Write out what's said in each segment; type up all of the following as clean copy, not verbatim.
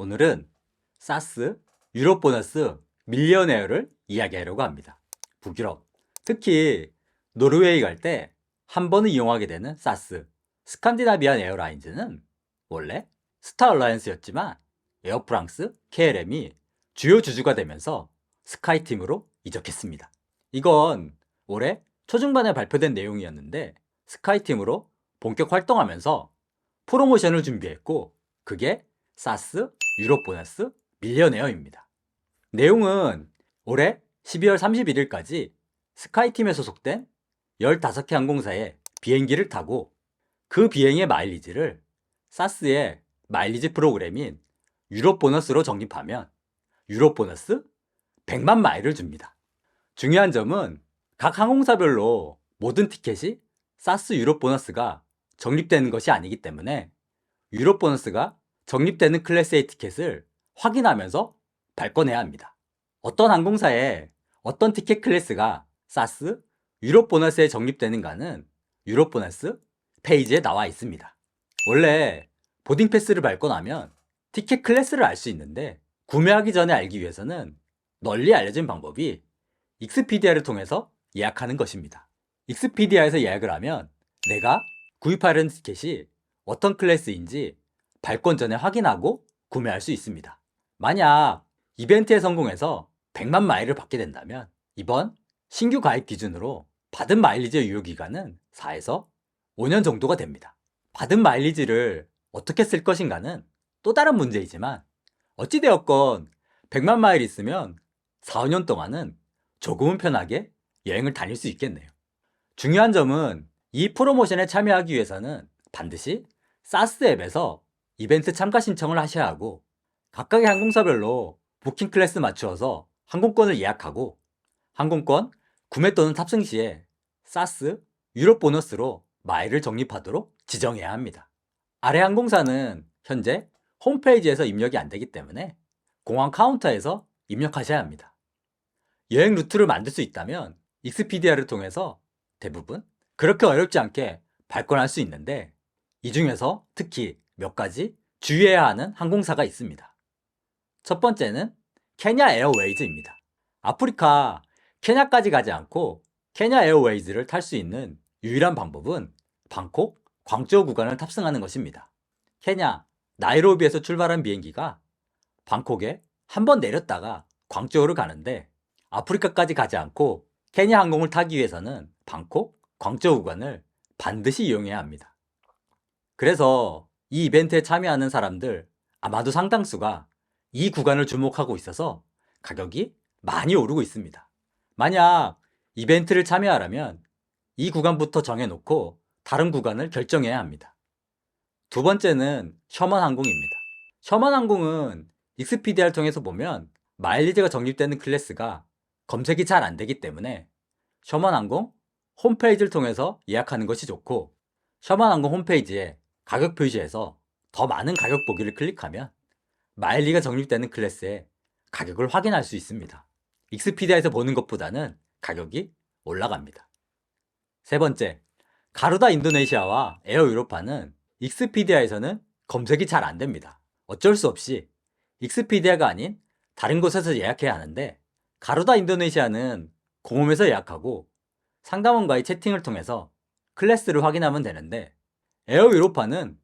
오늘은 사스, 유럽 보너스, 밀리언에어를 이야기하려고 합니다. 북유럽, 특히 노르웨이 갈 때 한 번은 이용하게 되는 사스, 스칸디나비안 에어라인즈는 원래 스타 얼라이언스였지만 에어프랑스, KLM이 주요 주주가 되면서 스카이팀으로 이적했습니다. 이건 올해 초중반에 발표된 내용이었는데 스카이팀으로 본격 활동하면서 프로모션을 준비했고 그게 사스, 유럽 보너스, 밀리언에어입니다. 내용은 올해 12월 31일까지 스카이팀에 소속된 15개 항공사의 비행기를 타고 그 비행의 마일리지를 사스의 마일리지 프로그램인 유럽 보너스로 적립하면 유럽 보너스 100만 마일을 줍니다. 중요한 점은 각 항공사별로 모든 티켓이 사스 유럽 보너스가 적립되는 것이 아니기 때문에 유럽 보너스가 적립되는 클래스 A 티켓을 확인하면서 발권해야 합니다. 어떤 항공사에 어떤 티켓 클래스가 사스, 유럽 보너스에 적립되는가는 유럽 보너스 페이지에 나와 있습니다. 원래 보딩 패스를 발권하면 티켓 클래스를 알 수 있는데 구매하기 전에 알기 위해서는 널리 알려진 방법이 익스피디아를 통해서 예약하는 것입니다. 익스피디아에서 예약을 하면 내가 구입하려는 티켓이 어떤 클래스인지 발권 전에 확인하고 구매할 수 있습니다. 만약 이벤트에 성공해서 100만 마일을 받게 된다면 이번 신규 가입 기준으로 받은 마일리지의 유효기간은 4에서 5년 정도가 됩니다. 받은 마일리지를 어떻게 쓸 것인가는 또 다른 문제이지만 어찌되었건 100만 마일 있으면 4, 5년 동안은 조금은 편하게 여행을 다닐 수 있겠네요. 중요한 점은 이 프로모션에 참여하기 위해서는 반드시 사스 앱에서 이벤트 참가 신청을 하셔야 하고 각각의 항공사별로 부킹 클래스 맞추어서 항공권을 예약하고 항공권 구매 또는 탑승 시에 사스, 유럽 보너스로 마일을 적립하도록 지정해야 합니다. 아래 항공사는 현재 홈페이지에서 입력이 안 되기 때문에 공항 카운터에서 입력하셔야 합니다. 여행 루트를 만들 수 있다면 익스피디아를 통해서 대부분 그렇게 어렵지 않게 발권할 수 있는데 이 중에서 특히 몇 가지 주의해야 하는 항공사가 있습니다. 첫 번째는 케냐 에어웨이즈입니다. 아프리카 케냐까지 가지 않고 케냐 에어웨이즈를 탈 수 있는 유일한 방법은 방콕, 광저우 구간을 탑승하는 것입니다. 케냐, 나이로비에서 출발한 비행기가 방콕에 한 번 내렸다가 광저우를 가는데 아프리카까지 가지 않고 케냐 항공을 타기 위해서는 방콕, 광저우 구간을 반드시 이용해야 합니다. 그래서 이 이벤트에 참여하는 사람들 아마도 상당수가 이 구간을 주목하고 있어서 가격이 많이 오르고 있습니다. 만약 이벤트를 참여하려면 이 구간부터 정해놓고 다른 구간을 결정해야 합니다. 두 번째는 셔먼 항공입니다. 셔먼 항공은 익스피디아를 통해서 보면 마일리지가 적립되는 클래스가 검색이 잘 안 되기 때문에 셔먼 항공 홈페이지를 통해서 예약하는 것이 좋고 셔먼 항공 홈페이지에 가격 표시에서 더 많은 가격 보기를 클릭하면 마일리가 적립되는 클래스의 가격을 확인할 수 있습니다. 익스피디아에서 보는 것보다는 가격이 올라갑니다. 세 번째, 가루다 인도네시아와 에어 유로파는 익스피디아에서는 검색이 잘 안 됩니다. 어쩔 수 없이 익스피디아가 아닌 다른 곳에서 예약해야 하는데 가루다 인도네시아는 공홈에서 예약하고 상담원과의 채팅을 통해서 클래스를 확인하면 되는데 에어 유로파는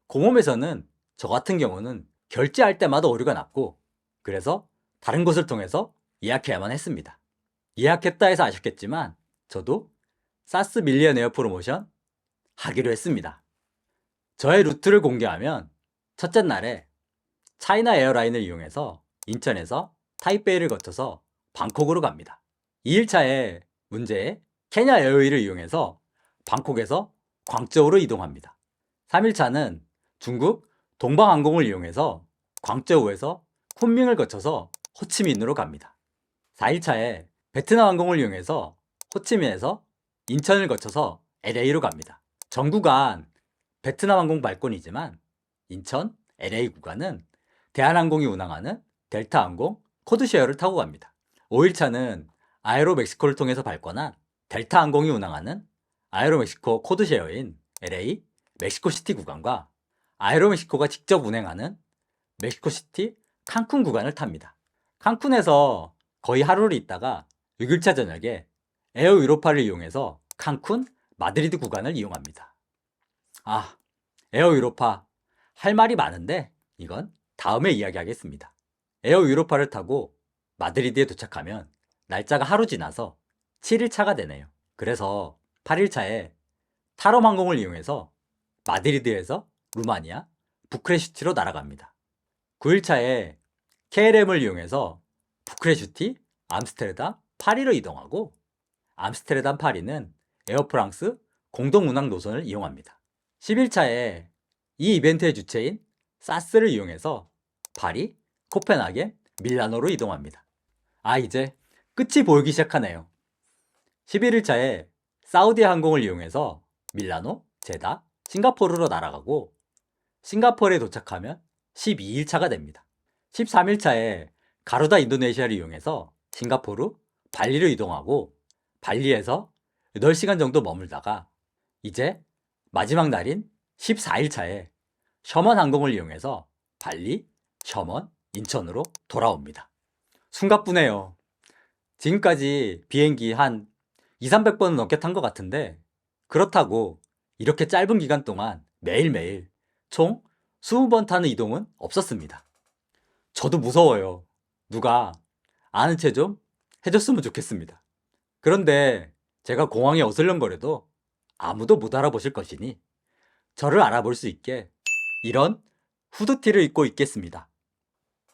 공홈에서는 저 같은 경우는 결제할 때마다 오류가 났고 그래서 다른 곳을 통해서 예약해야만 했습니다. 예약했다 해서 아셨겠지만 저도 사스 밀리언 에어 프로모션 하기로 했습니다. 저의 루트를 공개하면 첫째 날에 차이나 에어라인을 이용해서 인천에서 타이베이를 거쳐서 방콕으로 갑니다. 2일차에 문제의 케냐 에어웨이를 이용해서 방콕에서 광저우로 이동합니다. 3일차는 중국 동방항공을 이용해서 광저우에서 쿤밍을 거쳐서 호치민으로 갑니다. 4일차에 베트남 항공을 이용해서 호치민에서 인천을 거쳐서 LA로 갑니다. 전 구간 베트남 항공 발권이지만 인천, LA 구간은 대한항공이 운항하는 델타 항공 코드쉐어를 타고 갑니다. 5일차는 아에로멕시코를 통해서 발권한 델타 항공이 운항하는 아에로멕시코 코드쉐어인 LA 멕시코시티 구간과 아에로멕시코가 직접 운행하는 멕시코시티 칸쿤 구간을 탑니다. 칸쿤에서 거의 하루를 있다가 6일차 저녁에 에어 유로파를 이용해서 칸쿤, 마드리드 구간을 이용합니다. 에어 유로파 할 말이 많은데 이건 다음에 이야기하겠습니다. 에어 유로파를 타고 마드리드에 도착하면 날짜가 하루 지나서 7일차가 되네요. 그래서 8일차에 타롬 항공을 이용해서 마드리드에서 루마니아, 부크레슈티로 날아갑니다. 9일차에 KLM을 이용해서 부크레슈티, 암스테르담, 파리로 이동하고 암스테르담, 파리는 에어프랑스 공동 운항 노선을 이용합니다. 10일차에 이 이벤트의 주체인 사스를 이용해서 파리, 코펜하겐, 밀라노로 이동합니다. 이제 끝이 보이기 시작하네요. 11일차에 사우디 항공을 이용해서 밀라노, 제다, 싱가포르로 날아가고 싱가포르에 도착하면 12일차가 됩니다. 13일차에 가루다 인도네시아를 이용해서 싱가포르, 발리로 이동하고 발리에서 8시간 정도 머물다가 이제 마지막 날인 14일차에 셔먼 항공을 이용해서 발리, 셔먼, 인천으로 돌아옵니다. 숨가쁘네요. 지금까지 비행기 한 200~300번은 넘게 탄 것 같은데 그렇다고 이렇게 짧은 기간 동안 매일매일 총 20번 타는 이동은 없었습니다. 저도 무서워요. 누가 아는 체 좀 해줬으면 좋겠습니다. 그런데 제가 공항에 어슬렁거려도 아무도 못 알아보실 것이니 저를 알아볼 수 있게 이런 후드티를 입고 있겠습니다.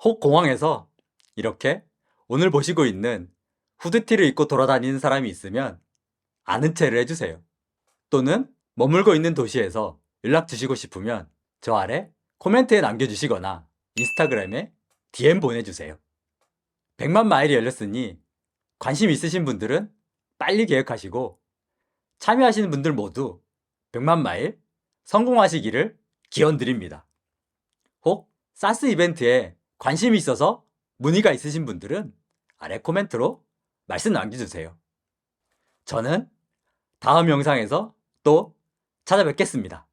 혹 공항에서 이렇게 오늘 보시고 있는 후드티를 입고 돌아다니는 사람이 있으면 아는 체를 해주세요. 또는 머물고 있는 도시에서 연락 주시고 싶으면 저 아래 코멘트에 남겨주시거나 인스타그램에 DM 보내주세요. 100만 마일이 열렸으니 관심 있으신 분들은 빨리 계획하시고 참여하시는 분들 모두 100만 마일 성공하시기를 기원드립니다. 혹 사스 이벤트에 관심이 있어서 문의가 있으신 분들은 아래 코멘트로 말씀 남겨주세요. 저는 다음 영상에서 또 찾아뵙겠습니다.